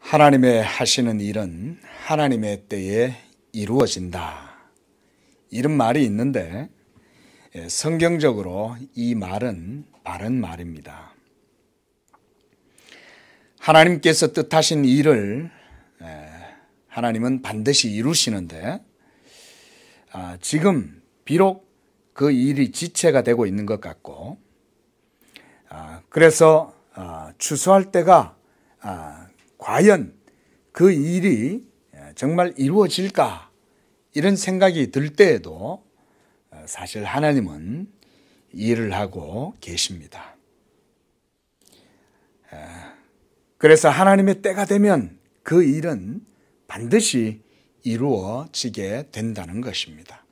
하나님의 하시는 일은 하나님의 때에 이루어진다. 이런 말이 있는데 성경적으로 이 말은 바른 말입니다. 하나님께서 뜻하신 일을 하나님은 반드시 이루시는데 지금 비록 그 일이 지체가 되고 있는 것 같고 그래서 추수할 때가 과연 그 일이 정말 이루어질까 이런 생각이 들 때에도 사실 하나님은 일을 하고 계십니다. 그래서 하나님의 때가 되면 그 일은 반드시 이루어지게 된다는 것입니다.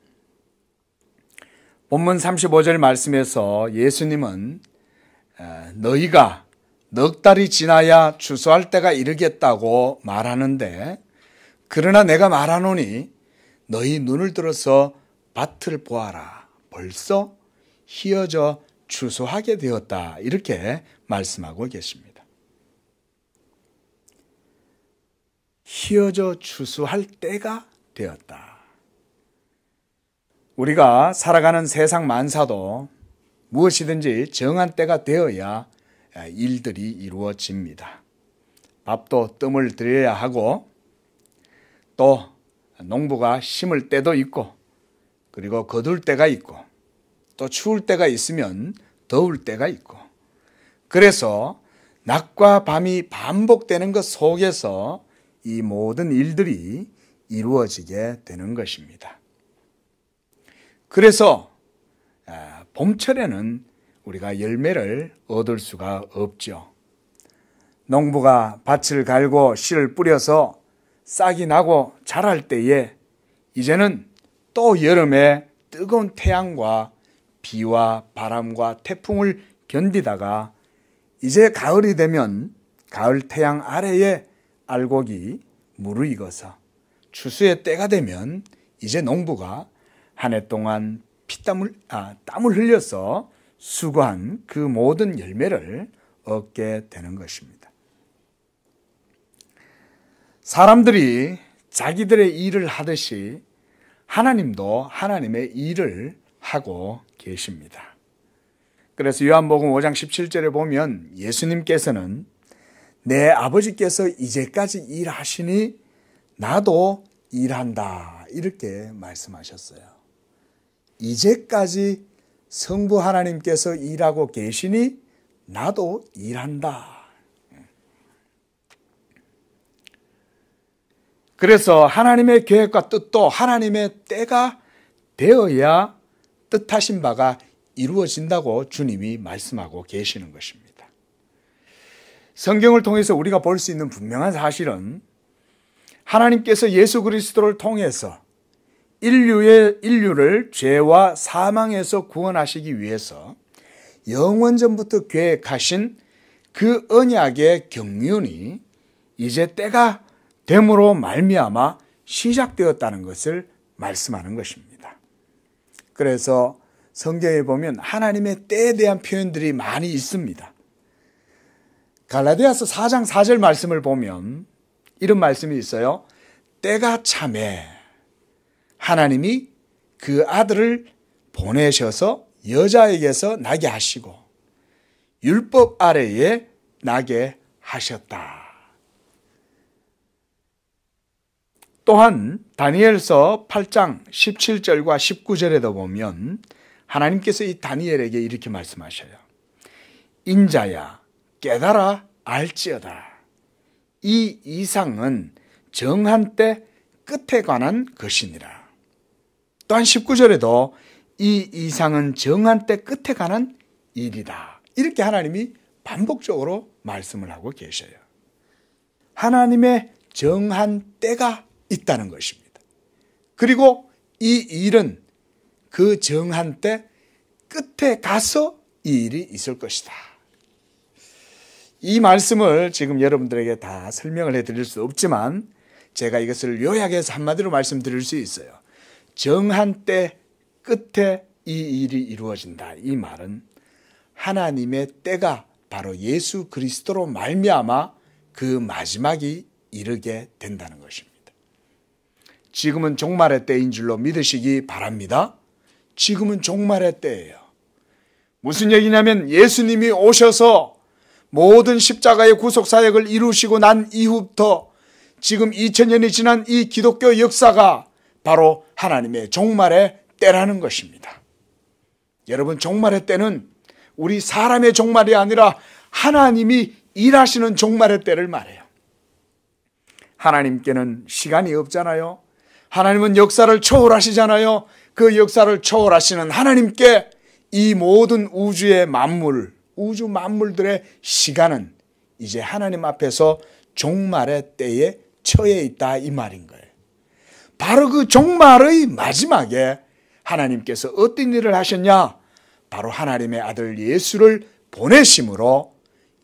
본문 35절 말씀에서 예수님은 너희가 넉 달이 지나야 추수할 때가 이르겠다고 말하는데 그러나 내가 말하노니 너희 눈을 들어서 밭을 보아라. 벌써 희어져 추수하게 되었다. 이렇게 말씀하고 계십니다. 희어져 추수할 때가 되었다. 우리가 살아가는 세상 만사도 무엇이든지 정한 때가 되어야 일들이 이루어집니다. 밥도 뜸을 들여야 하고 또 농부가 심을 때도 있고 그리고 거둘 때가 있고 또 추울 때가 있으면 더울 때가 있고 그래서 낮과 밤이 반복되는 것 속에서 이 모든 일들이 이루어지게 되는 것입니다. 그래서 봄철에는 우리가 열매를 얻을 수가 없죠. 농부가 밭을 갈고 씨를 뿌려서 싹이 나고 자랄 때에 이제는 또 여름에 뜨거운 태양과 비와 바람과 태풍을 견디다가 이제 가을이 되면 가을 태양 아래에 알곡이 무르익어서 추수의 때가 되면 이제 농부가 한 해 동안 땀을 흘려서 수고한 그 모든 열매를 얻게 되는 것입니다. 사람들이 자기들의 일을 하듯이 하나님도 하나님의 일을 하고 계십니다. 그래서 요한복음 5장 17절에 보면 예수님께서는 내 아버지께서 이제까지 일하시니 나도 일한다 이렇게 말씀하셨어요. 이제까지 성부 하나님께서 일하고 계시니 나도 일한다. 그래서 하나님의 계획과 뜻도 하나님의 때가 되어야 뜻하신 바가 이루어진다고 주님이 말씀하고 계시는 것입니다. 성경을 통해서 우리가 볼 수 있는 분명한 사실은 하나님께서 예수 그리스도를 통해서 인류를 죄와 사망에서 구원하시기 위해서 영원전부터 계획하신 그 언약의 경륜이 이제 때가 됨으로 말미암아 시작되었다는 것을 말씀하는 것입니다. 그래서 성경에 보면 하나님의 때에 대한 표현들이 많이 있습니다. 갈라디아서 4장 4절 말씀을 보면 이런 말씀이 있어요. 때가 차매 하나님이 그 아들을 보내셔서 여자에게서 나게 하시고 율법 아래에 나게 하셨다. 또한 다니엘서 8장 17절과 19절에도 보면 하나님께서 이 다니엘에게 이렇게 말씀하셔요. 인자야 깨달아 알지어다. 이 이상은 정한 때 끝에 관한 것이니라. 또한 19절에도 이 이상은 정한 때 끝에 관한 일이다. 이렇게 하나님이 반복적으로 말씀을 하고 계셔요. 하나님의 정한 때가 있다는 것입니다. 그리고 이 일은 그 정한 때 끝에 가서 이 일이 있을 것이다. 이 말씀을 지금 여러분들에게 다 설명을 해드릴 수 없지만 제가 이것을 요약해서 한마디로 말씀드릴 수 있어요. 정한 때 끝에 이 일이 이루어진다. 이 말은 하나님의 때가 바로 예수 그리스도로 말미암아 그 마지막이 이르게 된다는 것입니다. 지금은 종말의 때인 줄로 믿으시기 바랍니다. 지금은 종말의 때예요. 무슨 얘기냐면 예수님이 오셔서 모든 십자가의 구속사역을 이루시고 난 이후부터 지금 2000년이 지난 이 기독교 역사가 바로 하나님의 종말의 때라는 것입니다. 여러분, 종말의 때는 우리 사람의 종말이 아니라 하나님이 일하시는 종말의 때를 말해요. 하나님께는 시간이 없잖아요. 하나님은 역사를 초월하시잖아요. 그 역사를 초월하시는 하나님께 이 모든 우주의 만물, 우주 만물들의 시간은 이제 하나님 앞에서 종말의 때에 처해 있다 이 말인 거예요. 바로 그 종말의 마지막에 하나님께서 어떤 일을 하셨냐? 바로 하나님의 아들 예수를 보내심으로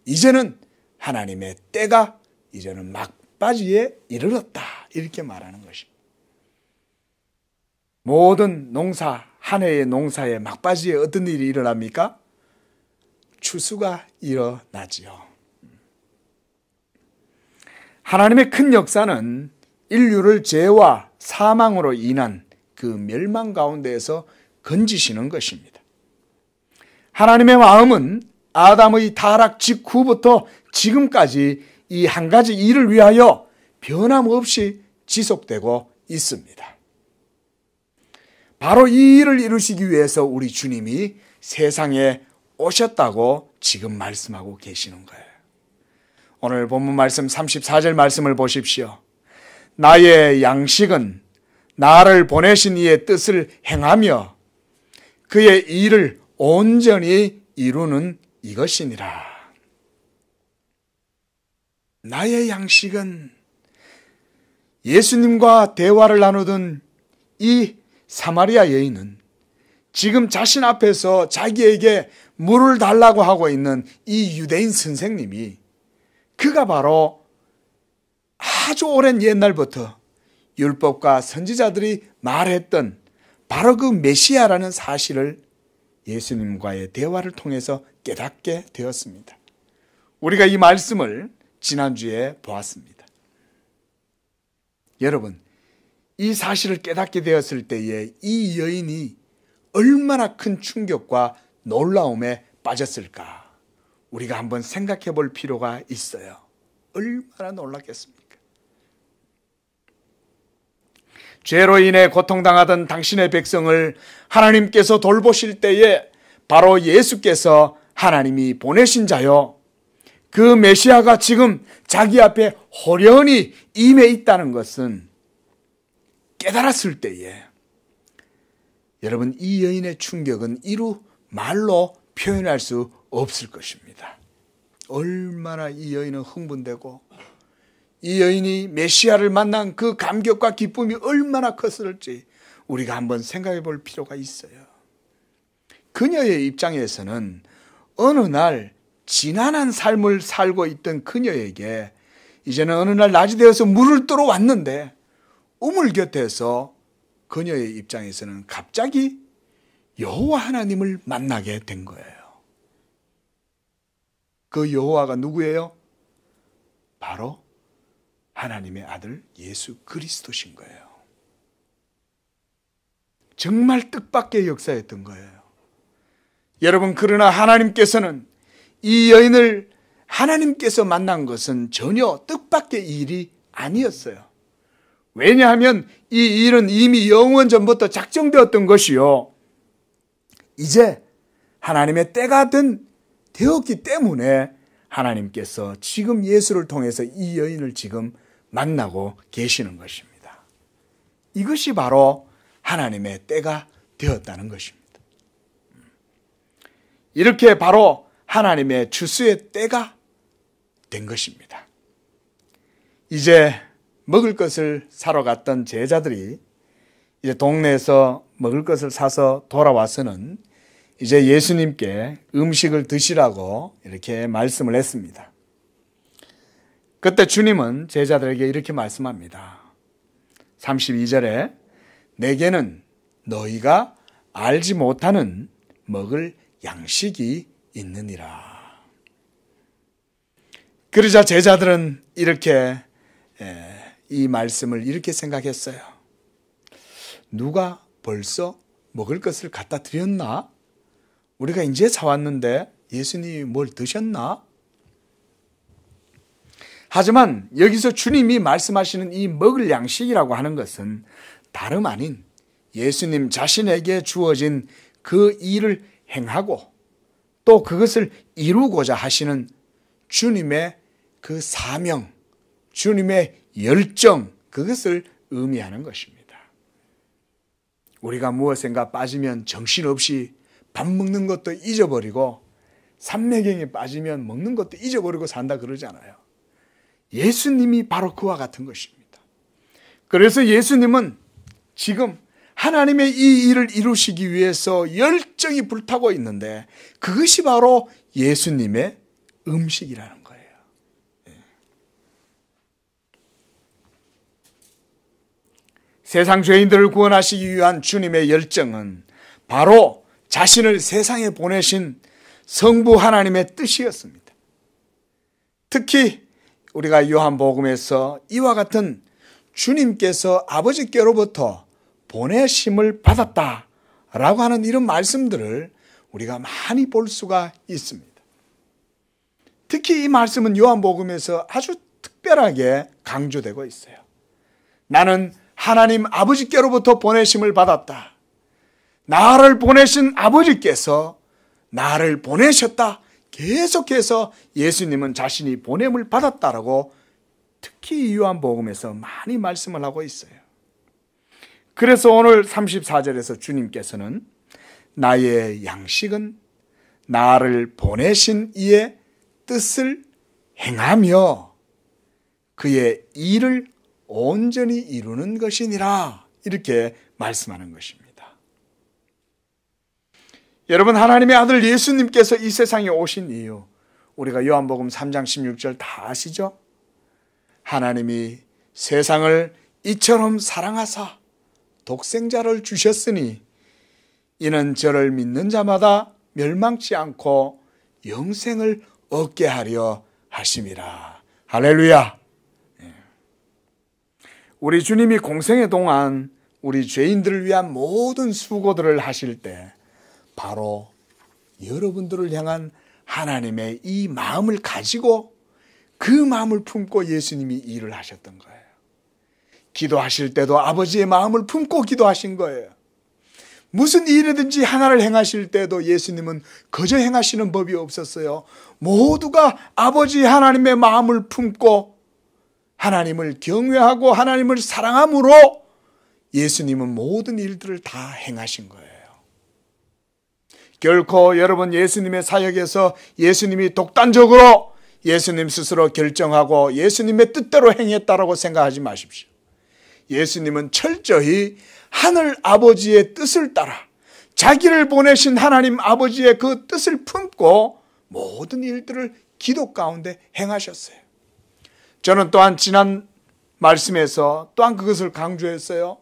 이제는 하나님의 때가 이제는 막바지에 이르렀다 이렇게 말하는 것입니다. 모든 농사, 한 해의 농사의 막바지에 어떤 일이 일어납니까? 추수가 일어나지요. 하나님의 큰 역사는 인류를 죄와 사망으로 인한 그 멸망 가운데에서 건지시는 것입니다. 하나님의 마음은 아담의 타락 직후부터 지금까지 이 한 가지 일을 위하여 변함없이 지속되고 있습니다. 바로 이 일을 이루시기 위해서 우리 주님이 세상에 오셨다고 지금 말씀하고 계시는 거예요. 오늘 본문 말씀 34절 말씀을 보십시오. 나의 양식은 나를 보내신 이의 뜻을 행하며 그의 일을 온전히 이루는 이것이니라. 나의 양식은 예수님과 대화를 나누던 이 사마리아 여인은 지금 자신 앞에서 자기에게 물을 달라고 하고 있는 이 유대인 선생님이 그가 바로 아주 오랜 옛날부터 율법과 선지자들이 말했던 바로 그 메시아라는 사실을 예수님과의 대화를 통해서 깨닫게 되었습니다. 우리가 이 말씀을 지난주에 보았습니다. 여러분, 이 사실을 깨닫게 되었을 때에 이 여인이 얼마나 큰 충격과 놀라움에 빠졌을까? 우리가 한번 생각해 볼 필요가 있어요. 얼마나 놀랐겠습니까? 죄로 인해 고통당하던 당신의 백성을 하나님께서 돌보실 때에 바로 예수께서 하나님이 보내신 자요, 그 메시아가 지금 자기 앞에 호련히 임해 있다는 것은 깨달았을 때에 여러분, 이 여인의 충격은 이루 말로 표현할 수 없을 것입니다. 얼마나 이 여인은 흥분되고 이 여인이 메시아를 만난 그 감격과 기쁨이 얼마나 컸을지 우리가 한번 생각해 볼 필요가 있어요. 그녀의 입장에서는 어느 날 지난한 삶을 살고 있던 그녀에게 이제는 어느 날 낮이 되어서 물을 뜨러 왔는데 우물 곁에서 그녀의 입장에서는 갑자기 여호와 하나님을 만나게 된 거예요. 그 여호와가 누구예요? 바로 하나님의 아들 예수 그리스도신 거예요. 정말 뜻밖의 역사였던 거예요. 여러분, 그러나 하나님께서는 이 여인을 하나님께서 만난 것은 전혀 뜻밖의 일이 아니었어요. 왜냐하면 이 일은 이미 영원 전부터 작정되었던 것이요, 이제 하나님의 때가 되었기 때문에 하나님께서 지금 예수를 통해서 이 여인을 지금 만나고 계시는 것입니다. 이것이 바로 하나님의 때가 되었다는 것입니다. 이렇게 바로 하나님의 추수의 때가 된 것입니다. 이제 먹을 것을 사러 갔던 제자들이 이제 동네에서 먹을 것을 사서 돌아와서는 이제 예수님께 음식을 드시라고 이렇게 말씀을 했습니다. 그때 주님은 제자들에게 이렇게 말씀합니다. 32절에 내게는 너희가 알지 못하는 먹을 양식이 있느니라. 그러자 제자들은 이렇게 이 말씀을 이렇게 생각했어요. 누가 벌써 먹을 것을 갖다 드렸나? 우리가 이제 사왔는데 예수님이 뭘 드셨나? 하지만 여기서 주님이 말씀하시는 이 먹을 양식이라고 하는 것은 다름 아닌 예수님 자신에게 주어진 그 일을 행하고 또 그것을 이루고자 하시는 주님의 그 사명, 주님의 열정, 그것을 의미하는 것입니다. 우리가 무엇인가 빠지면 정신없이 밥 먹는 것도 잊어버리고 삼매경에 빠지면 먹는 것도 잊어버리고 산다 그러잖아요. 예수님이 바로 그와 같은 것입니다. 그래서 예수님은 지금 하나님의 이 일을 이루시기 위해서 열정이 불타고 있는데 그것이 바로 예수님의 음식이라는 거예요. 세상 죄인들을 구원하시기 위한 주님의 열정은 바로 자신을 세상에 보내신 성부 하나님의 뜻이었습니다. 특히 우리가 요한복음에서 이와 같은 주님께서 아버지께로부터 보내심을 받았다라고 하는 이런 말씀들을 우리가 많이 볼 수가 있습니다. 특히 이 말씀은 요한복음에서 아주 특별하게 강조되고 있어요. 나는 하나님 아버지께로부터 보내심을 받았다. 나를 보내신 아버지께서 나를 보내셨다. 계속해서 예수님은 자신이 보냄을 받았다라고 특히 요한복음에서 많이 말씀을 하고 있어요. 그래서 오늘 34절에서 주님께서는 나의 양식은 나를 보내신 이의 뜻을 행하며 그의 일을 온전히 이루는 것이니라 이렇게 말씀하는 것입니다. 여러분, 하나님의 아들 예수님께서 이 세상에 오신 이유, 우리가 요한복음 3장 16절 다 아시죠? 하나님이 세상을 이처럼 사랑하사 독생자를 주셨으니 이는 저를 믿는 자마다 멸망치 않고 영생을 얻게 하려 하심이라. 할렐루야. 우리 주님이 공생애 동안 우리 죄인들을 위한 모든 수고들을 하실 때 바로 여러분들을 향한 하나님의 이 마음을 가지고 그 마음을 품고 예수님이 일을 하셨던 거예요. 기도하실 때도 아버지의 마음을 품고 기도하신 거예요. 무슨 일이든지 하나를 행하실 때도 예수님은 거저 행하시는 법이 없었어요. 모두가 아버지 하나님의 마음을 품고 하나님을 경외하고 하나님을 사랑함으로 예수님은 모든 일들을 다 행하신 거예요. 결코 여러분 예수님의 사역에서 예수님이 독단적으로 예수님 스스로 결정하고 예수님의 뜻대로 행했다라고 생각하지 마십시오. 예수님은 철저히 하늘 아버지의 뜻을 따라 자기를 보내신 하나님 아버지의 그 뜻을 품고 모든 일들을 기도 가운데 행하셨어요. 저는 또한 지난 말씀에서 또한 그것을 강조했어요.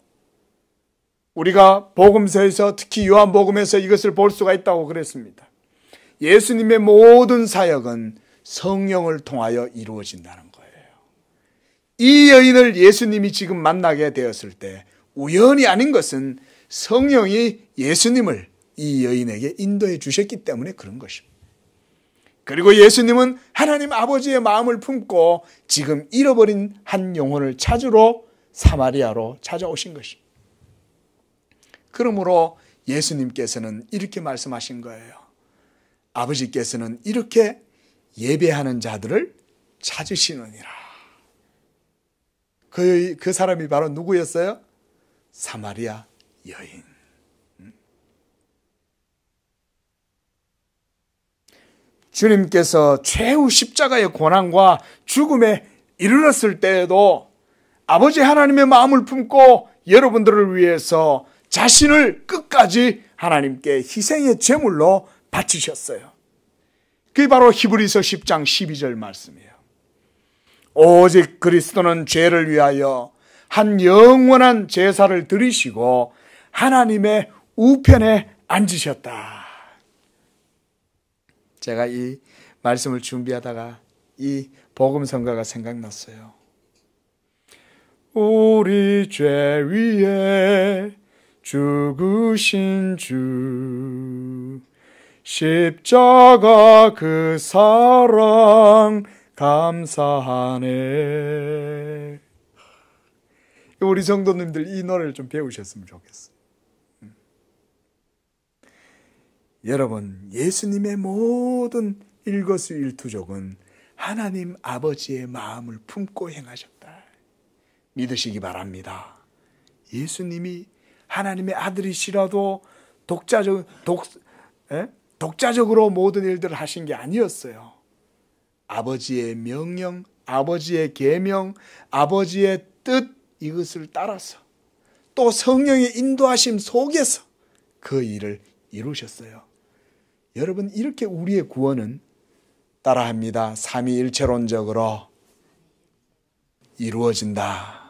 우리가 복음서에서 특히 요한복음에서 이것을 볼 수가 있다고 그랬습니다. 예수님의 모든 사역은 성령을 통하여 이루어진다는 거예요. 이 여인을 예수님이 지금 만나게 되었을 때 우연이 아닌 것은 성령이 예수님을 이 여인에게 인도해 주셨기 때문에 그런 것입니다. 그리고 예수님은 하나님 아버지의 마음을 품고 지금 잃어버린 한 영혼을 찾으러 사마리아로 찾아오신 것입니다. 그러므로 예수님께서는 이렇게 말씀하신 거예요. 아버지께서는 이렇게 예배하는 자들을 찾으시느니라. 그 사람이 바로 누구였어요? 사마리아 여인. 주님께서 최후 십자가의 고난과 죽음에 이르렀을 때에도 아버지 하나님의 마음을 품고 여러분들을 위해서 자신을 끝까지 하나님께 희생의 제물로 바치셨어요. 그게 바로 히브리서 10장 12절 말씀이에요. 오직 그리스도는 죄를 위하여 한 영원한 제사를 드리시고 하나님의 우편에 앉으셨다. 제가 이 말씀을 준비하다가 이 복음 성가가 생각났어요. 우리 죄 위에 죽으신 주, 십자가 그 사랑 감사하네. 우리 성도님들 이 노래를 좀 배우셨으면 좋겠어요. 여러분, 예수님의 모든 일거수일투족은 하나님 아버지의 마음을 품고 행하셨다 믿으시기 바랍니다. 예수님이 하나님의 아들이시라도 독자적으로 모든 일들을 하신 게 아니었어요. 아버지의 명령, 아버지의 계명, 아버지의 뜻, 이것을 따라서 또 성령의 인도하심 속에서 그 일을 이루셨어요. 여러분, 이렇게 우리의 구원은 따라합니다. 삼위일체론적으로 이루어진다.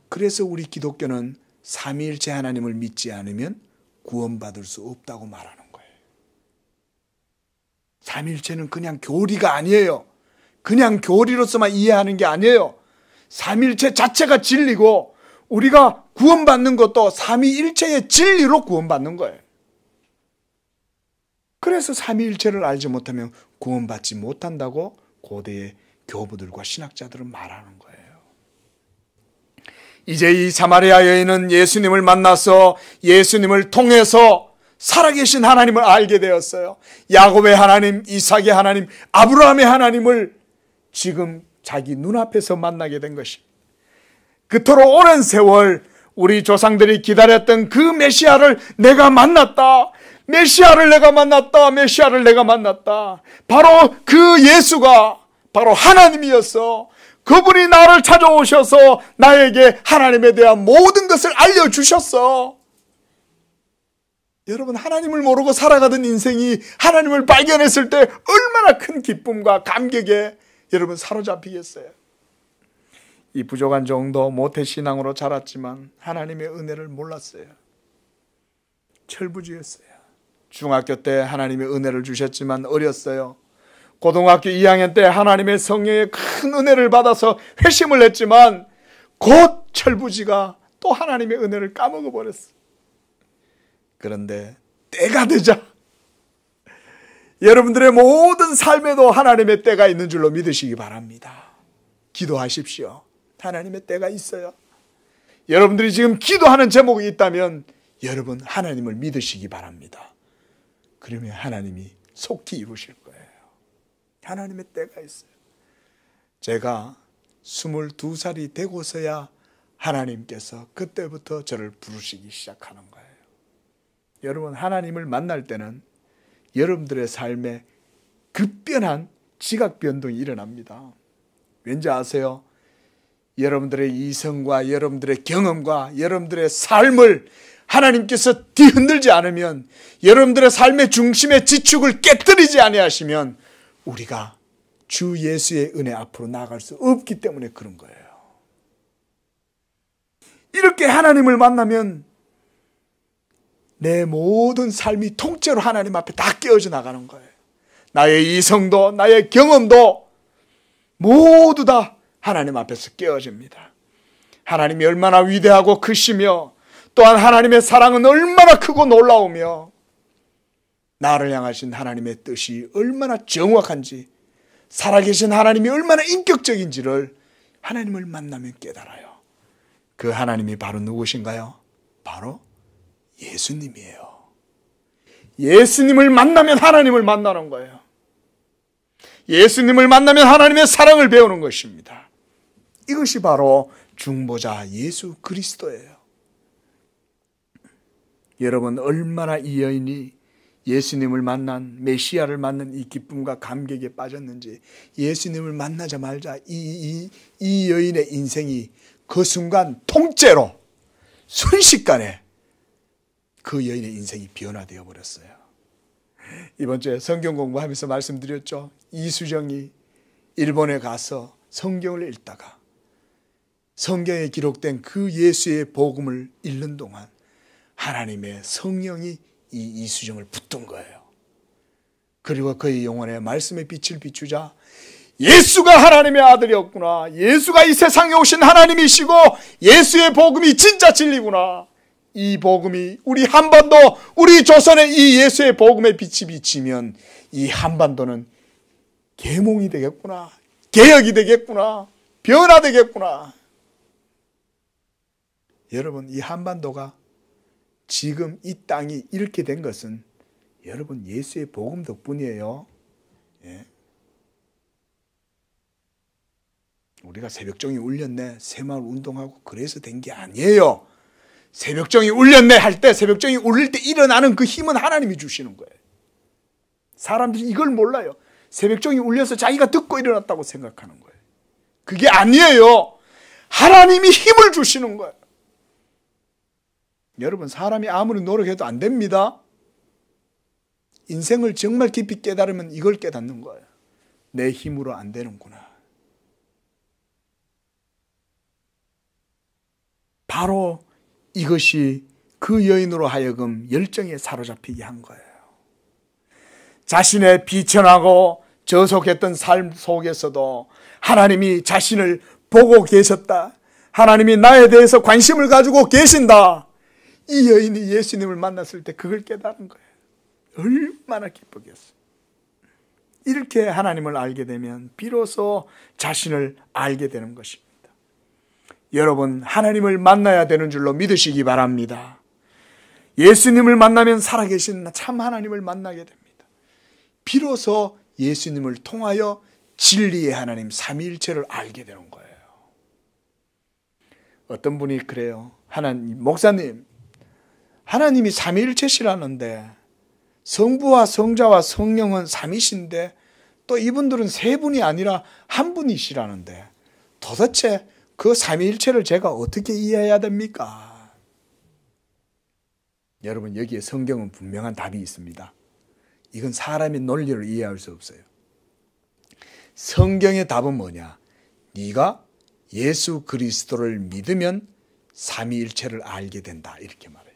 그래서 우리 기독교는 삼위일체 하나님을 믿지 않으면 구원받을 수 없다고 말하는 거예요. 삼위일체는 그냥 교리가 아니에요. 그냥 교리로서만 이해하는 게 아니에요. 삼위일체 자체가 진리고 우리가 구원받는 것도 삼위일체의 진리로 구원받는 거예요. 그래서 삼위일체를 알지 못하면 구원받지 못한다고 고대의 교부들과 신학자들은 말하는 거예요. 이제 이 사마리아 여인은 예수님을 만나서 예수님을 통해서 살아계신 하나님을 알게 되었어요. 야곱의 하나님, 이삭의 하나님, 아브라함의 하나님을 지금 자기 눈앞에서 만나게 된 것입니다. 그토록 오랜 세월 우리 조상들이 기다렸던 그 메시아를 내가 만났다. 메시아를 내가 만났다. 메시아를 내가 만났다. 바로 그 예수가 바로 하나님이었어. 그분이 나를 찾아오셔서 나에게 하나님에 대한 모든 것을 알려주셨어. 여러분, 하나님을 모르고 살아가던 인생이 하나님을 발견했을 때 얼마나 큰 기쁨과 감격에 여러분 사로잡히겠어요. 이 부족한 정도 모태신앙으로 자랐지만 하나님의 은혜를 몰랐어요. 철부지였어요. 중학교 때 하나님의 은혜를 주셨지만 어렸어요. 고등학교 2학년 때 하나님의 성령의 큰 은혜를 받아서 회심을 했지만 곧 철부지가 또 하나님의 은혜를 까먹어 버렸어요. 그런데 때가 되자 여러분들의 모든 삶에도 하나님의 때가 있는 줄로 믿으시기 바랍니다. 기도하십시오. 하나님의 때가 있어요. 여러분들이 지금 기도하는 제목이 있다면 여러분 하나님을 믿으시기 바랍니다. 그러면 하나님이 속히 이루실 거예요. 하나님의 때가 있어요. 제가 22살이 되고서야 하나님께서 그때부터 저를 부르시기 시작하는 거예요. 여러분, 하나님을 만날 때는 여러분들의 삶에 급변한 지각 변동이 일어납니다. 왠지 아세요? 여러분들의 이성과 여러분들의 경험과 여러분들의 삶을 하나님께서 뒤흔들지 않으면, 여러분들의 삶의 중심의 지축을 깨뜨리지 아니하시면 우리가 주 예수의 은혜 앞으로 나아갈 수 없기 때문에 그런 거예요. 이렇게 하나님을 만나면 내 모든 삶이 통째로 하나님 앞에 다 깨어져 나가는 거예요. 나의 이성도 나의 경험도 모두 다 하나님 앞에서 깨어집니다. 하나님이 얼마나 위대하고 크시며 또한 하나님의 사랑은 얼마나 크고 놀라우며 나를 향하신 하나님의 뜻이 얼마나 정확한지, 살아계신 하나님이 얼마나 인격적인지를 하나님을 만나면 깨달아요. 그 하나님이 바로 누구신가요? 바로 예수님이에요. 예수님을 만나면 하나님을 만나는 거예요. 예수님을 만나면 하나님의 사랑을 배우는 것입니다. 이것이 바로 중보자 예수 그리스도예요. 여러분, 얼마나 이 여인이 예수님을 만난, 메시아를 만난 이 기쁨과 감격에 빠졌는지, 예수님을 만나자마자 이 여인의 인생이 그 순간 통째로 순식간에 그 여인의 인생이 변화되어 버렸어요. 이번 주에 성경 공부하면서 말씀드렸죠. 이수정이 일본에 가서 성경을 읽다가 성경에 기록된 그 예수의 복음을 읽는 동안 하나님의 성령이 이 이수정을 붙든 거예요. 그리고 그의 영혼에 말씀의 빛을 비추자 예수가 하나님의 아들이었구나. 예수가 이 세상에 오신 하나님이시고 예수의 복음이 진짜 진리구나. 이 복음이 우리 한반도, 우리 조선에 이 예수의 복음의 빛이 비치면 이 한반도는 계몽이 되겠구나. 개혁이 되겠구나. 변화되겠구나. 여러분, 이 한반도가 지금 이 땅이 이렇게 된 것은 여러분 예수의 복음 덕분이에요. 예. 우리가 새벽종이 울렸네, 새마을 운동하고 그래서 된 게 아니에요. 새벽종이 울렸네 할 때, 새벽종이 울릴 때 일어나는 그 힘은 하나님이 주시는 거예요. 사람들이 이걸 몰라요. 새벽종이 울려서 자기가 듣고 일어났다고 생각하는 거예요. 그게 아니에요. 하나님이 힘을 주시는 거예요. 여러분, 사람이 아무리 노력해도 안 됩니다. 인생을 정말 깊이 깨달으면 이걸 깨닫는 거예요. 내 힘으로 안 되는구나. 바로 이것이 그 여인으로 하여금 열정에 사로잡히게 한 거예요. 자신의 비천하고 저속했던 삶 속에서도 하나님이 자신을 보고 계셨다. 하나님이 나에 대해서 관심을 가지고 계신다. 이 여인이 예수님을 만났을 때 그걸 깨달은 거예요. 얼마나 기쁘겠어요. 이렇게 하나님을 알게 되면 비로소 자신을 알게 되는 것입니다. 여러분, 하나님을 만나야 되는 줄로 믿으시기 바랍니다. 예수님을 만나면 살아계신 참 하나님을 만나게 됩니다. 비로소 예수님을 통하여 진리의 하나님 삼위일체를 알게 되는 거예요. 어떤 분이 그래요. 하나님, 목사님, 하나님이 삼위일체시라는데 성부와 성자와 성령은 삼위신데 또 이분들은 세 분이 아니라 한 분이시라는데 도대체 그 삼위일체를 제가 어떻게 이해해야 됩니까? 여러분, 여기에 성경은 분명한 답이 있습니다. 이건 사람의 논리를 이해할 수 없어요. 성경의 답은 뭐냐? 네가 예수 그리스도를 믿으면 삼위일체를 알게 된다, 이렇게 말해요.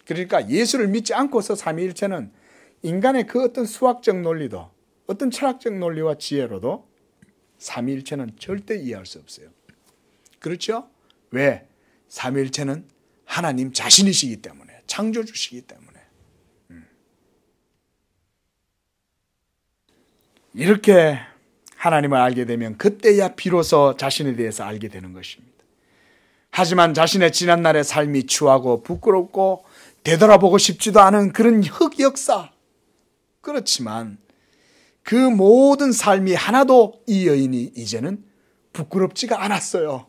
그러니까 예수를 믿지 않고서 삼위일체는 인간의 그 어떤 수학적 논리도, 어떤 철학적 논리와 지혜로도 삼위일체는 절대 이해할 수 없어요. 그렇죠? 왜? 삼위일체는 하나님 자신이시기 때문에, 창조주시기 때문에. 이렇게 하나님을 알게 되면 그때야 비로소 자신에 대해서 알게 되는 것입니다. 하지만 자신의 지난날의 삶이 추하고 부끄럽고 되돌아보고 싶지도 않은 그런 흑역사. 그렇지만 그 모든 삶이 하나도 이 여인이 이제는 부끄럽지가 않았어요.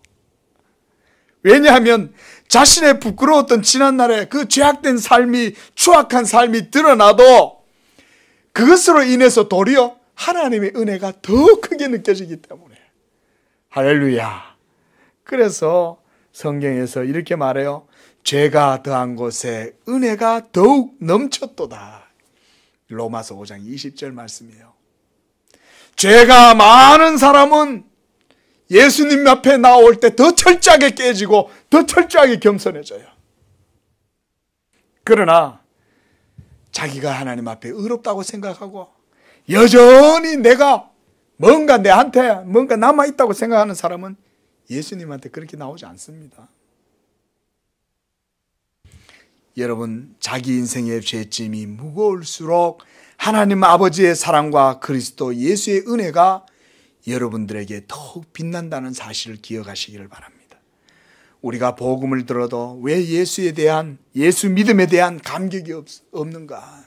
왜냐하면 자신의 부끄러웠던 지난날의 그 죄악된 삶이, 추악한 삶이 드러나도 그것으로 인해서 도리어 하나님의 은혜가 더 크게 느껴지기 때문에. 할렐루야. 그래서 성경에서 이렇게 말해요. 죄가 더한 곳에 은혜가 더욱 넘쳤도다. 로마서 5장 20절 말씀이에요. 죄가 많은 사람은 예수님 앞에 나올 때 더 철저하게 깨지고 더 철저하게 겸손해져요. 그러나 자기가 하나님 앞에 의롭다고 생각하고 여전히 내가 뭔가 내한테 뭔가 남아있다고 생각하는 사람은 예수님한테 그렇게 나오지 않습니다. 여러분, 자기 인생의 죄짐이 무거울수록 하나님 아버지의 사랑과 그리스도 예수의 은혜가 여러분들에게 더욱 빛난다는 사실을 기억하시기를 바랍니다. 우리가 복음을 들어도 왜 예수에 대한, 예수 믿음에 대한 감격이 없는가?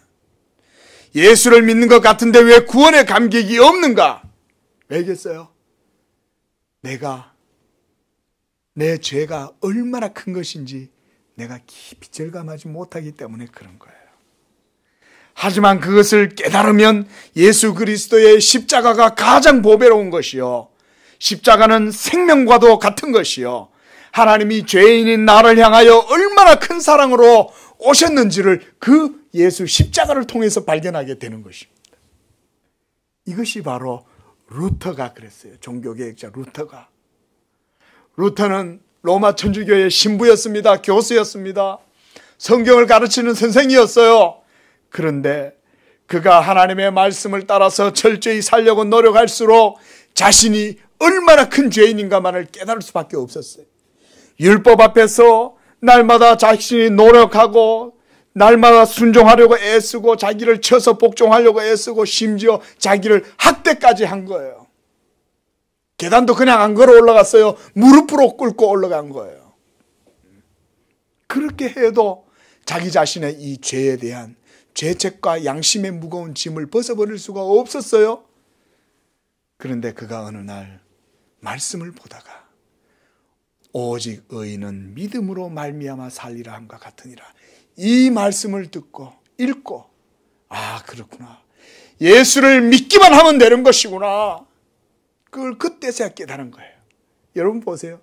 예수를 믿는 것 같은데 왜 구원의 감격이 없는가? 왜겠어요? 내 죄가 얼마나 큰 것인지 내가 깊이 절감하지 못하기 때문에 그런 거예요. 하지만 그것을 깨달으면 예수 그리스도의 십자가가 가장 보배로운 것이요, 십자가는 생명과도 같은 것이요, 하나님이 죄인인 나를 향하여 얼마나 큰 사랑으로 오셨는지를 그 예수 십자가를 통해서 발견하게 되는 것입니다. 이것이 바로 루터가 그랬어요. 종교개혁자 루터가. 루터는 로마 천주교의 신부였습니다. 교수였습니다. 성경을 가르치는 선생이었어요. 그런데 그가 하나님의 말씀을 따라서 철저히 살려고 노력할수록 자신이 얼마나 큰 죄인인가만을 깨달을 수밖에 없었어요. 율법 앞에서 날마다 자신이 노력하고 날마다 순종하려고 애쓰고 자기를 쳐서 복종하려고 애쓰고 심지어 자기를 학대까지 한 거예요. 계단도 그냥 안 걸어 올라갔어요. 무릎으로 꿇고 올라간 거예요. 그렇게 해도 자기 자신의 이 죄에 대한 죄책과 양심의 무거운 짐을 벗어버릴 수가 없었어요. 그런데 그가 어느 날 말씀을 보다가 오직 의인은 믿음으로 말미암아 살리라 함과 같으니라. 이 말씀을 듣고 읽고 아 그렇구나. 예수를 믿기만 하면 되는 것이구나. 그걸 그때서야 깨달은 거예요. 여러분 보세요.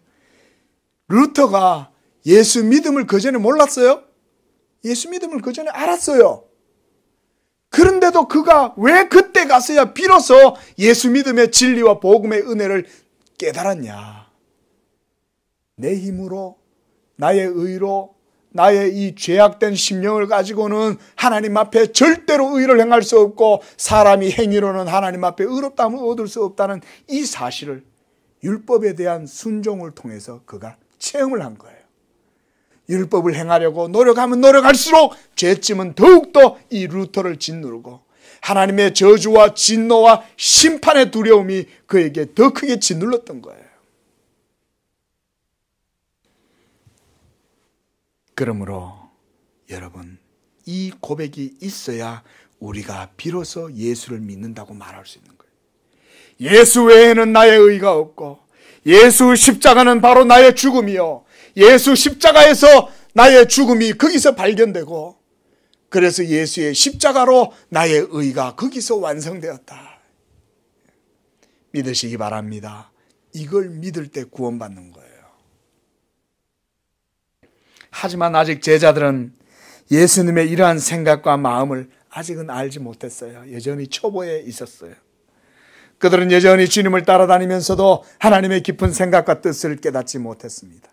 루터가 예수 믿음을 그전에 몰랐어요? 예수 믿음을 그전에 알았어요. 그런데도 그가 왜 그때 가서야 비로소 예수 믿음의 진리와 복음의 은혜를 깨달았냐. 내 힘으로 나의 의로 나의 이 죄악된 심령을 가지고는 하나님 앞에 절대로 의를 행할 수 없고 사람이 행위로는 하나님 앞에 의롭다함을 얻을 수 없다는 이 사실을 율법에 대한 순종을 통해서 그가 체험을 한 거예요. 율법을 행하려고 노력하면 노력할수록 죄짐은 더욱더 이 루터를 짓누르고 하나님의 저주와 진노와 심판의 두려움이 그에게 더 크게 짓눌렀던 거예요. 그러므로 여러분 이 고백이 있어야 우리가 비로소 예수를 믿는다고 말할 수 있는 거예요. 예수 외에는 나의 의가 없고 예수 십자가는 바로 나의 죽음이요. 예수 십자가에서 나의 죽음이 거기서 발견되고 그래서 예수의 십자가로 나의 의가 거기서 완성되었다. 믿으시기 바랍니다. 이걸 믿을 때 구원받는 거예요. 하지만 아직 제자들은 예수님의 이러한 생각과 마음을 아직은 알지 못했어요. 여전히 초보에 있었어요. 그들은 여전히 주님을 따라다니면서도 하나님의 깊은 생각과 뜻을 깨닫지 못했습니다.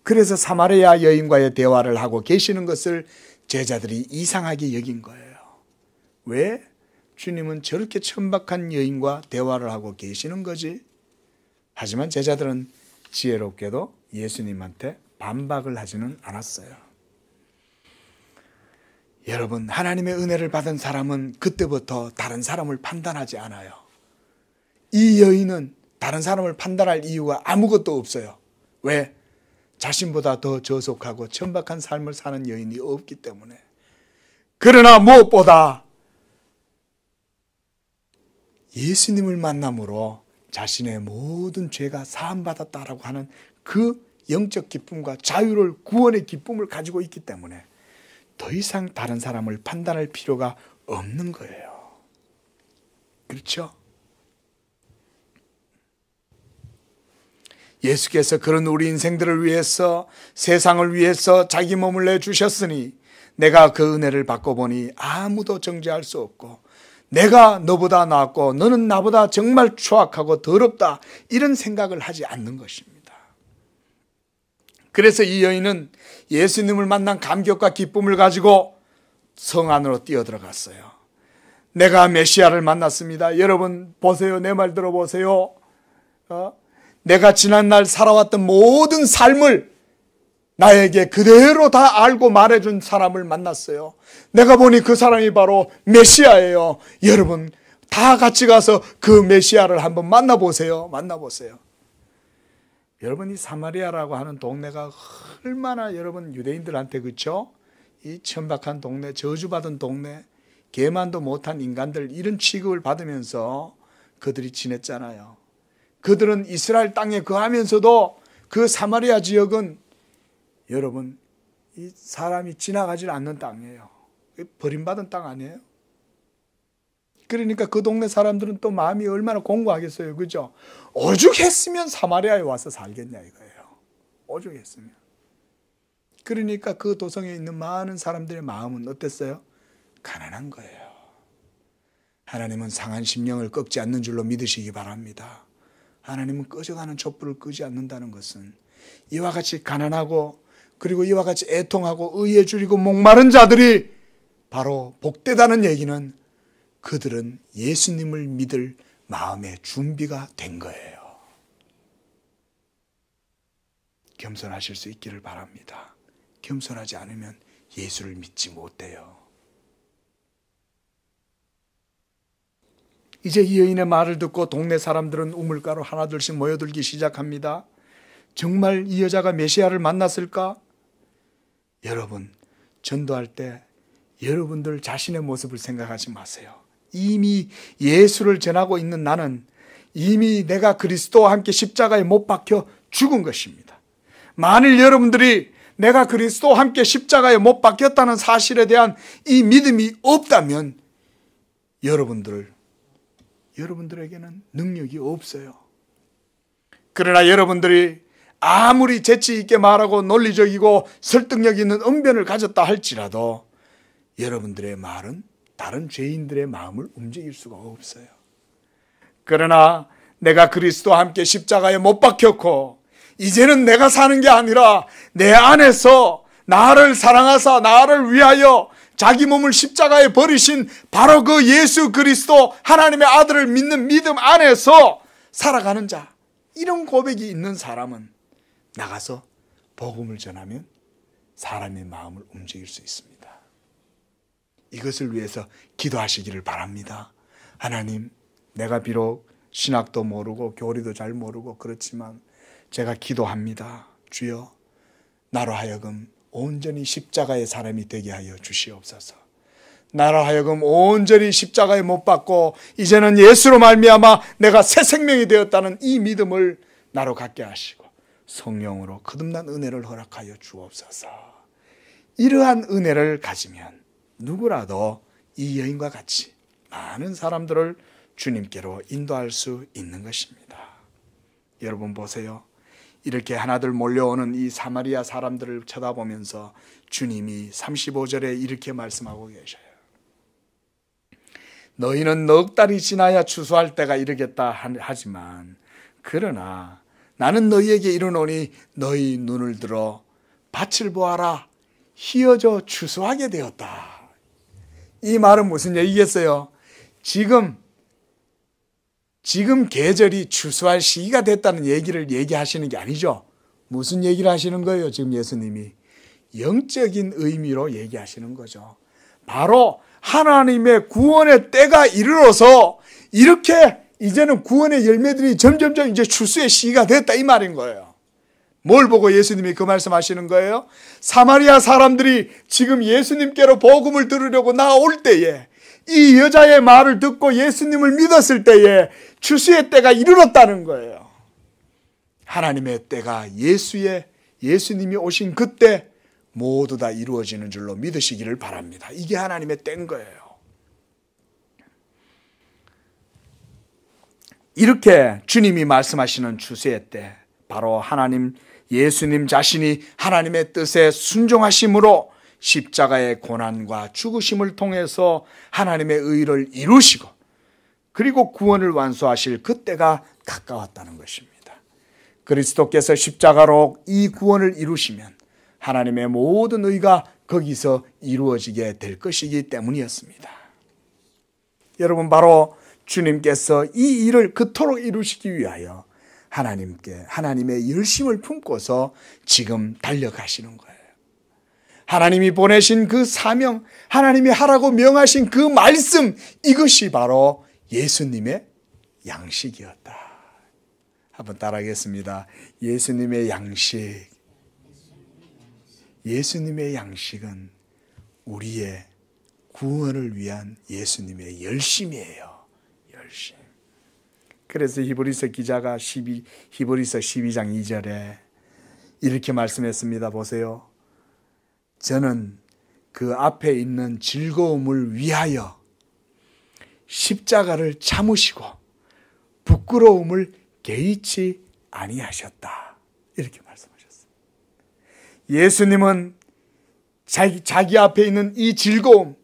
그래서 사마리아 여인과의 대화를 하고 계시는 것을 제자들이 이상하게 여긴 거예요. 왜? 주님은 저렇게 천박한 여인과 대화를 하고 계시는 거지? 하지만 제자들은 지혜롭게도 예수님한테 반박을 하지는 않았어요. 여러분, 하나님의 은혜를 받은 사람은 그때부터 다른 사람을 판단하지 않아요. 이 여인은 다른 사람을 판단할 이유가 아무것도 없어요. 왜? 자신보다 더 저속하고 천박한 삶을 사는 여인이 없기 때문에. 그러나 무엇보다 예수님을 만남으로 자신의 모든 죄가 사함받았다라고 하는 그 영적 기쁨과 자유를 구원의 기쁨을 가지고 있기 때문에 더 이상 다른 사람을 판단할 필요가 없는 거예요. 그렇죠? 예수께서 그런 우리 인생들을 위해서 세상을 위해서 자기 몸을 내주셨으니 내가 그 은혜를 받고 보니 아무도 정죄할 수 없고 내가 너보다 낫고 너는 나보다 정말 추악하고 더럽다 이런 생각을 하지 않는 것입니다. 그래서 이 여인은 예수님을 만난 감격과 기쁨을 가지고 성 안으로 뛰어들어갔어요. 내가 메시아를 만났습니다. 여러분 보세요. 내 말 들어보세요. 내가 지난날 살아왔던 모든 삶을 나에게 그대로 다 알고 말해준 사람을 만났어요. 내가 보니 그 사람이 바로 메시아예요. 여러분 다 같이 가서 그 메시아를 한번 만나보세요. 만나보세요. 여러분 이 사마리아라고 하는 동네가 얼마나 여러분 유대인들한테 그렇죠? 이 천박한 동네, 저주받은 동네, 개만도 못한 인간들 이런 취급을 받으면서 그들이 지냈잖아요. 그들은 이스라엘 땅에 거하면서도 그 사마리아 지역은 여러분 이 사람이 지나가질 않는 땅이에요. 버림받은 땅 아니에요? 그러니까 그 동네 사람들은 또 마음이 얼마나 공고하겠어요. 그죠? 오죽했으면 사마리아에 와서 살겠냐 이거예요. 오죽했으면. 그러니까 그 도성에 있는 많은 사람들의 마음은 어땠어요? 가난한 거예요. 하나님은 상한 심령을 꺾지 않는 줄로 믿으시기 바랍니다. 하나님은 꺼져가는 촛불을 끄지 않는다는 것은 이와 같이 가난하고 그리고 이와 같이 애통하고 의에 줄이고 목마른 자들이 바로 복되다는 얘기는 그들은 예수님을 믿을 마음의 준비가 된 거예요. 겸손하실 수 있기를 바랍니다. 겸손하지 않으면 예수를 믿지 못해요. 이제 이 여인의 말을 듣고 동네 사람들은 우물가로 하나둘씩 모여들기 시작합니다. 정말 이 여자가 메시아를 만났을까? 여러분, 전도할 때 여러분들 자신의 모습을 생각하지 마세요. 이미 예수를 전하고 있는 나는 이미 내가 그리스도와 함께 십자가에 못 박혀 죽은 것입니다. 만일 여러분들이 내가 그리스도와 함께 십자가에 못 박혔다는 사실에 대한 이 믿음이 없다면 여러분들에게는 능력이 없어요. 그러나 여러분들이 아무리 재치 있게 말하고 논리적이고 설득력 있는 언변을 가졌다 할지라도 여러분들의 말은 다른 죄인들의 마음을 움직일 수가 없어요. 그러나 내가 그리스도와 함께 십자가에 못 박혔고 이제는 내가 사는 게 아니라 내 안에서 나를 사랑하사 나를 위하여 자기 몸을 십자가에 버리신 바로 그 예수 그리스도 하나님의 아들을 믿는 믿음 안에서 살아가는 자, 이런 고백이 있는 사람은 나가서 복음을 전하면 사람의 마음을 움직일 수 있습니다. 이것을 위해서 기도하시기를 바랍니다. 하나님, 내가 비록 신학도 모르고 교리도 잘 모르고 그렇지만 제가 기도합니다. 주여, 나로 하여금 온전히 십자가의 사람이 되게 하여 주시옵소서. 나로 하여금 온전히 십자가에 못 박고 이제는 예수로 말미암아 내가 새 생명이 되었다는 이 믿음을 나로 갖게 하시고 성령으로 거듭난 은혜를 허락하여 주옵소서. 이러한 은혜를 가지면 누구라도 이 여인과 같이 많은 사람들을 주님께로 인도할 수 있는 것입니다. 여러분 보세요. 이렇게 하나둘 몰려오는 이 사마리아 사람들을 쳐다보면서 주님이 35절에 이렇게 말씀하고 계셔요. 너희는 넉 달이 지나야 추수할 때가 이르겠다 하지만 그러나 나는 너희에게 이르노니 너희 눈을 들어 밭을 보아라. 희어져 추수하게 되었다. 이 말은 무슨 얘기겠어요? 지금 계절이 추수할 시기가 됐다는 얘기를 얘기하시는 게 아니죠. 무슨 얘기를 하시는 거예요? 지금 예수님이 영적인 의미로 얘기하시는 거죠. 바로 하나님의 구원의 때가 이르러서 이렇게 이제는 구원의 열매들이 점점점 이제 추수의 시기가 됐다 이 말인 거예요. 뭘 보고 예수님이 그 말씀하시는 거예요? 사마리아 사람들이 지금 예수님께로 복음을 들으려고 나올 때에 이 여자의 말을 듣고 예수님을 믿었을 때에 추수의 때가 이르렀다는 거예요. 하나님의 때가 예수님이 오신 그때 모두 다 이루어지는 줄로 믿으시기를 바랍니다. 이게 하나님의 때인 거예요. 이렇게 주님이 말씀하시는 추수의 때, 바로 하나님 예수님 자신이 하나님의 뜻에 순종하심으로 십자가의 고난과 죽으심을 통해서 하나님의 의를 이루시고 그리고 구원을 완수하실 그때가 가까웠다는 것입니다. 그리스도께서 십자가로 이 구원을 이루시면 하나님의 모든 의가 거기서 이루어지게 될 것이기 때문이었습니다. 여러분, 바로 주님께서 이 일을 그토록 이루시기 위하여 하나님의 열심을 품고서 지금 달려가시는 거예요. 하나님이 보내신 그 사명, 하나님이 하라고 명하신 그 말씀, 이것이 바로 예수님의 양식이었다. 한번 따라하겠습니다. 예수님의 양식. 예수님의 양식은 우리의 구원을 위한 예수님의 열심이에요. 열심. 그래서 히브리서 기자가 히브리서 12장 2절에 이렇게 말씀했습니다. 보세요. 저는 그 앞에 있는 즐거움을 위하여 십자가를 참으시고 부끄러움을 개의치 아니하셨다. 이렇게 말씀하셨어요. 예수님은 자기 앞에 있는 이 즐거움,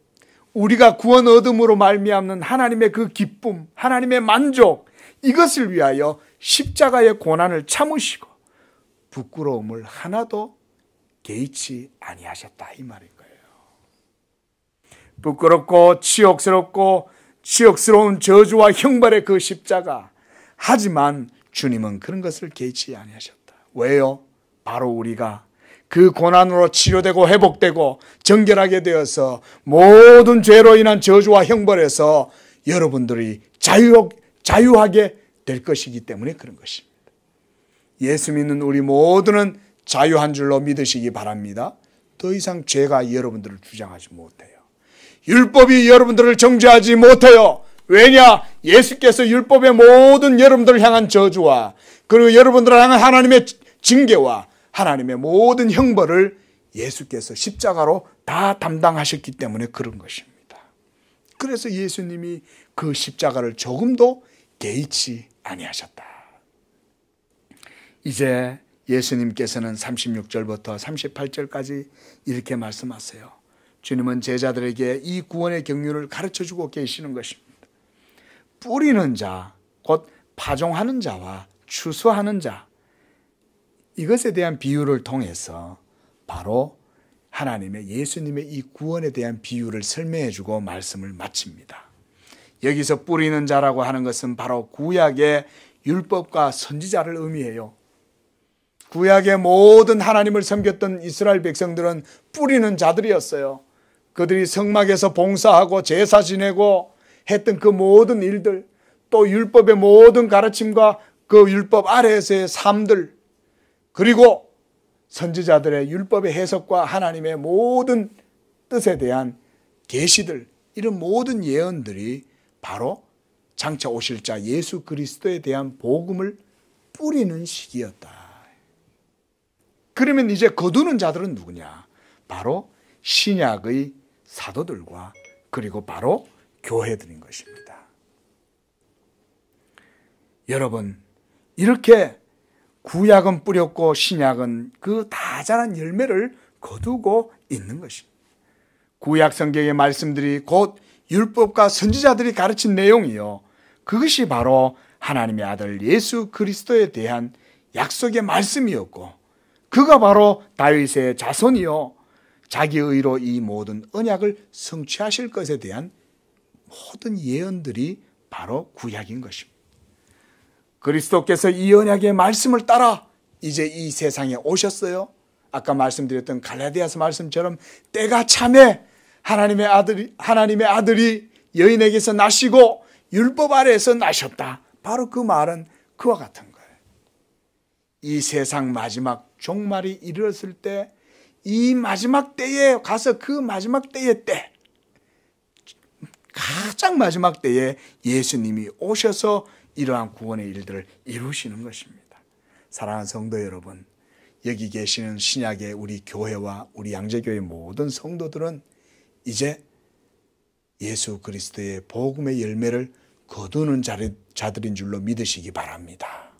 우리가 구원 얻음으로 말미암는 하나님의 그 기쁨, 하나님의 만족, 이것을 위하여 십자가의 고난을 참으시고 부끄러움을 하나도 개의치 아니하셨다 이 말인 거예요. 부끄럽고 치욕스럽고 치욕스러운 저주와 형벌의 그 십자가. 하지만 주님은 그런 것을 개의치 아니하셨다. 왜요? 바로 우리가 그 고난으로 치료되고 회복되고 정결하게 되어서 모든 죄로 인한 저주와 형벌에서 여러분들이 자유하게 될 것이기 때문에 그런 것입니다. 예수 믿는 우리 모두는 자유한 줄로 믿으시기 바랍니다. 더 이상 죄가 여러분들을 주장하지 못해요. 율법이 여러분들을 정죄하지 못해요. 왜냐? 예수께서 율법의 모든 여러분들을 향한 저주와 그리고 여러분들을 향한 하나님의 징계와 하나님의 모든 형벌을 예수께서 십자가로 다 담당하셨기 때문에 그런 것입니다. 그래서 예수님이 그 십자가를 조금도 개의치 아니하셨다. 이제 예수님께서는 36절부터 38절까지 이렇게 말씀하세요. 주님은 제자들에게 이 구원의 경륜을 가르쳐주고 계시는 것입니다. 뿌리는 자, 곧 파종하는 자와 추수하는 자, 이것에 대한 비유를 통해서 바로 하나님의 예수님의 이 구원에 대한 비유를 설명해주고 말씀을 마칩니다. 여기서 뿌리는 자라고 하는 것은 바로 구약의 율법과 선지자를 의미해요. 구약의 모든 하나님을 섬겼던 이스라엘 백성들은 뿌리는 자들이었어요. 그들이 성막에서 봉사하고 제사 지내고 했던 그 모든 일들, 또 율법의 모든 가르침과 그 율법 아래에서의 삶들, 그리고 선지자들의 율법의 해석과 하나님의 모든 뜻에 대한 계시들, 이런 모든 예언들이 바로 장차 오실 자 예수 그리스도에 대한 복음을 뿌리는 시기였다. 그러면 이제 거두는 자들은 누구냐? 바로 신약의 사도들과 그리고 바로 교회들인 것입니다. 여러분, 이렇게 구약은 뿌렸고 신약은 그 다 자란 열매를 거두고 있는 것입니다. 구약 성경의 말씀들이 곧 율법과 선지자들이 가르친 내용이요, 그것이 바로 하나님의 아들 예수 그리스도에 대한 약속의 말씀이었고, 그가 바로 다윗의 자손이요 자기의 의로 이 모든 언약을 성취하실 것에 대한 모든 예언들이 바로 구약인 것입니다. 그리스도께서 이 언약의 말씀을 따라 이제 이 세상에 오셨어요. 아까 말씀드렸던 갈라디아서 말씀처럼 때가 참에 하나님의 아들이 여인에게서 나시고 율법 아래에서 나셨다. 바로 그 말은 그와 같은 거예요. 이 세상 마지막 종말이 이르렀을 때, 이 마지막 때에 가서 그 마지막 때의 때, 가장 마지막 때에 예수님이 오셔서 이러한 구원의 일들을 이루시는 것입니다. 사랑하는 성도 여러분, 여기 계시는 신약의 우리 교회와 우리 양재교회 모든 성도들은 이제 예수 그리스도의 복음의 열매를 거두는 자들인 줄로 믿으시기 바랍니다.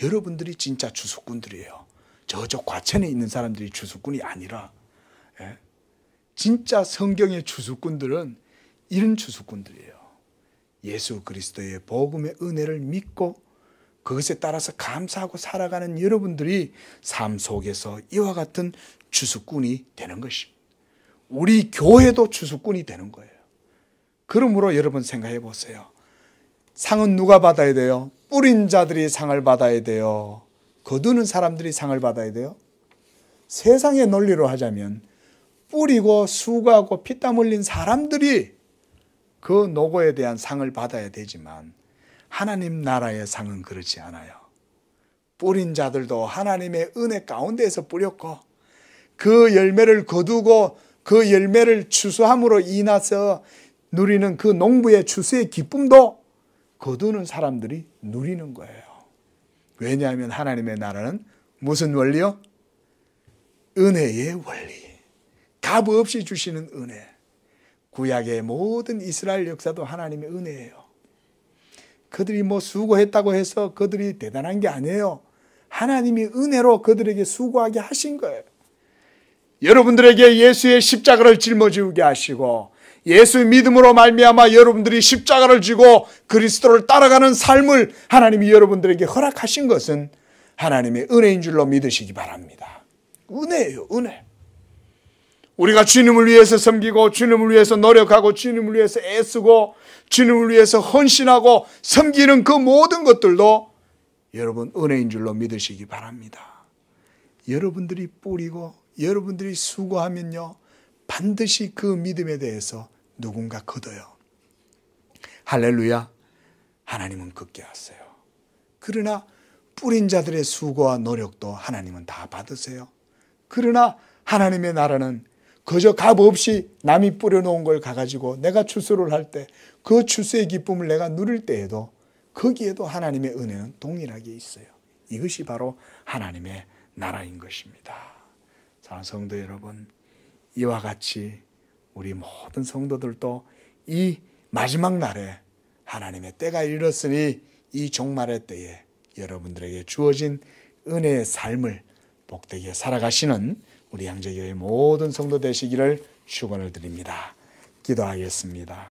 여러분들이 진짜 주수꾼들이에요. 저쪽 과천에 있는 사람들이 주수꾼이 아니라, 진짜 성경의 주수꾼들은 이런 주수꾼들이에요. 예수 그리스도의 복음의 은혜를 믿고 그것에 따라서 감사하고 살아가는 여러분들이 삶 속에서 이와 같은 주수꾼이 되는 것입니다. 우리 교회도 주수꾼이 되는 거예요. 그러므로 여러분 생각해 보세요. 상은 누가 받아야 돼요? 뿌린 자들이 상을 받아야 돼요? 거두는 사람들이 상을 받아야 돼요? 세상의 논리로 하자면 뿌리고 수고하고 피땀 흘린 사람들이 그 노고에 대한 상을 받아야 되지만, 하나님 나라의 상은 그렇지 않아요. 뿌린 자들도 하나님의 은혜 가운데에서 뿌렸고 그 열매를 거두고 그 열매를 추수함으로 인해서 누리는 그 농부의 추수의 기쁨도 거두는 사람들이 누리는 거예요. 왜냐하면 하나님의 나라는 무슨 원리요? 은혜의 원리. 값 없이 주시는 은혜. 구약의 모든 이스라엘 역사도 하나님의 은혜예요. 그들이 수고했다고 해서 그들이 대단한 게 아니에요. 하나님이 은혜로 그들에게 수고하게 하신 거예요. 여러분들에게 예수의 십자가를 짊어지게 하시고 예수의 믿음으로 말미암아 여러분들이 십자가를 지고 그리스도를 따라가는 삶을 하나님이 여러분들에게 허락하신 것은 하나님의 은혜인 줄로 믿으시기 바랍니다. 은혜예요, 은혜. 우리가 주님을 위해서 섬기고 주님을 위해서 노력하고 주님을 위해서 애쓰고 주님을 위해서 헌신하고 섬기는 그 모든 것들도 여러분 은혜인 줄로 믿으시기 바랍니다. 여러분들이 뿌리고 여러분들이 수고하면요, 반드시 그 믿음에 대해서 누군가 거둬요. 할렐루야. 하나님은 굳게 하세요. 그러나 뿌린 자들의 수고와 노력도 하나님은 다 받으세요. 그러나 하나님의 나라는 그저 값 없이 남이 뿌려놓은 걸 가가지고 내가 추수를 할 때 그 추수의 기쁨을 내가 누릴 때에도 거기에도 하나님의 은혜는 동일하게 있어요. 이것이 바로 하나님의 나라인 것입니다. 사랑하는 성도 여러분, 이와 같이 우리 모든 성도들도 이 마지막 날에 하나님의 때가 이르렀으니 이 종말의 때에 여러분들에게 주어진 은혜의 삶을 복되게 살아가시는 우리 양재교회 모든 성도 되시기를 축원을 드립니다. 기도하겠습니다.